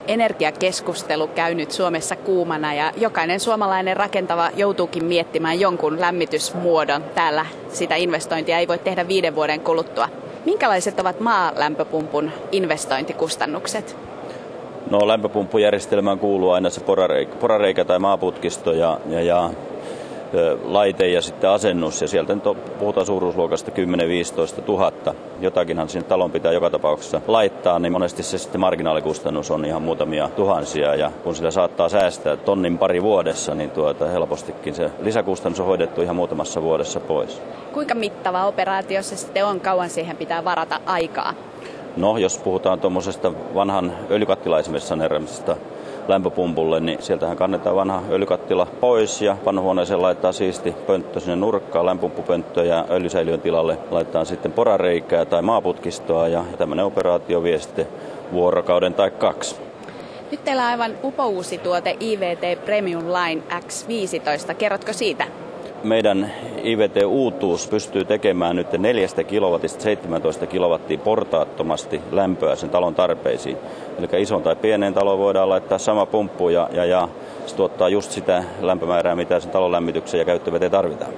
Energiakeskustelu käy nyt Suomessa kuumana ja jokainen suomalainen rakentava joutuukin miettimään jonkun lämmitysmuodon. Täällä sitä investointia ei voi tehdä 5 vuoden kuluttua. Minkälaiset ovat maalämpöpumpun investointikustannukset? No, lämpöpumppujärjestelmään kuuluu aina se porareikä tai maaputkisto ja laite ja sitten asennus. Ja sieltä nyt puhutaan suuruusluokasta 10 000–15 000. Jotakinhan sinne talon pitää joka tapauksessa laittaa, niin monesti se sitten marginaalikustannus on ihan muutamia tuhansia. Ja kun sillä saattaa säästää tonnin pari vuodessa, niin helpostikin se lisäkustannus on hoidettu ihan muutamassa vuodessa pois. Kuinka mittava operaatio se sitten on? Kauan siihen pitää varata aikaa? No, jos puhutaan tuommoisesta vanhan öljykattila esimerkiksi saneeraamisesta lämpöpumpulle, niin sieltähän kannetaan vanha öljykattila pois ja pannuhuoneeseen laittaa siisti pönttö sinne nurkkaan, lämpöpumppupönttö, ja öljysäiliön tilalle laittaa sitten porareikää tai maaputkistoa, ja tämmöinen operaatio vie sitten vuorokauden tai 2. Nyt teillä on aivan upouusi tuote IVT Premium Line X15. Kerrotko siitä? Meidän IVT-uutuus pystyy tekemään nyt 4 kilowattista 17 kilowattia portaattomasti lämpöä sen talon tarpeisiin. Eli ison tai pieneen taloon voidaan laittaa sama pumppu ja se tuottaa just sitä lämpömäärää, mitä sen talon lämmitykseen ja käyttöveteen tarvitaan.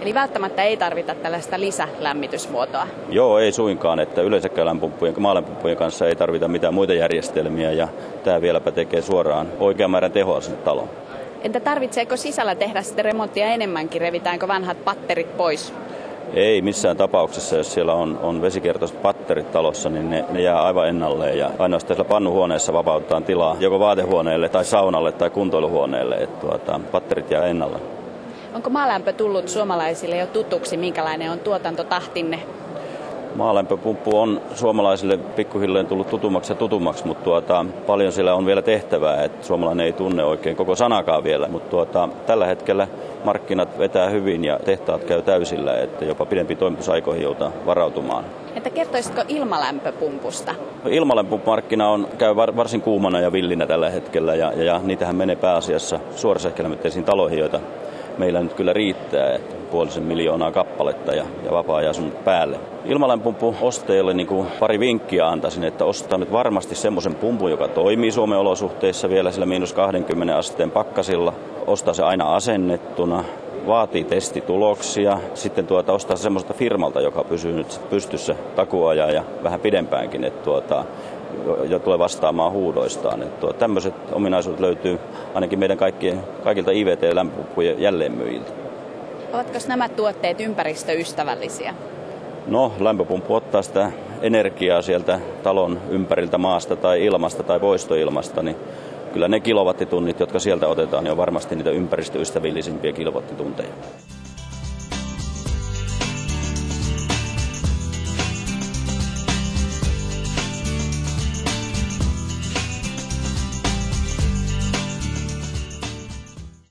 Eli välttämättä ei tarvita tällaista lisälämmitysmuotoa? Joo, ei suinkaan, että yleensäkään maalämpöpumppujen kanssa ei tarvita mitään muita järjestelmiä, ja tämä vieläpä tekee suoraan oikean määrän tehoa sinne taloon. Entä tarvitseeko sisällä tehdä sitten remonttia enemmänkin? Revitäänkö vanhat patterit pois? Ei missään tapauksessa, jos siellä on vesikertoiset patterit talossa, niin ne jää aivan ennalleen. Ja ainoastaan siellä pannuhuoneessa vapautetaan tilaa joko vaatehuoneelle tai saunalle tai kuntoiluhuoneelle, että patterit jää ennalleen. Onko maalämpö tullut suomalaisille jo tutuksi? Minkälainen on tuotantotahtinne? Maalämpöpumppu on suomalaisille pikkuhilleen tullut tutummaksi, mutta paljon siellä on vielä tehtävää, että suomalainen ei tunne oikein koko sanakaan vielä, mutta tällä hetkellä markkinat vetää hyvin ja tehtaat käy täysillä, että jopa pidempi toimitusaikoihin joutaa varautumaan. Että kertoisitko ilmalämpöpumpusta? Ilmalämpömarkkina käy varsin kuumana ja villinä tällä hetkellä, ja niitähän menee pääasiassa suorasähkölämmitteisiin taloihin, joita meillä nyt kyllä riittää, että 500 000 kappaletta ja vapaa-ajan asunnot päälle. Ilmalämpöpumppu ostajille niin pari vinkkiä antaisin, että ostaa nyt varmasti semmoisen pumpun, joka toimii Suomen olosuhteissa vielä sillä -20 asteen pakkasilla. Ostaa se aina asennettuna, vaatii testituloksia. Sitten ostaa se semmoista firmalta, joka pysyy nyt pystyssä takuajan ja vähän pidempäänkin, että jo tulee vastaamaan huudoistaan. Tämmöiset ominaisuudet löytyy ainakin meidän kaikilta IVT-lämpöpumppujen jälleenmyyjiltä. Ovatko nämä tuotteet ympäristöystävällisiä? No, lämpöpumppu ottaa sitä energiaa sieltä talon ympäriltä maasta tai ilmasta tai poistoilmasta, niin kyllä ne kilowattitunnit, jotka sieltä otetaan, niin on varmasti niitä ympäristöystävällisimpiä kilowattitunteja.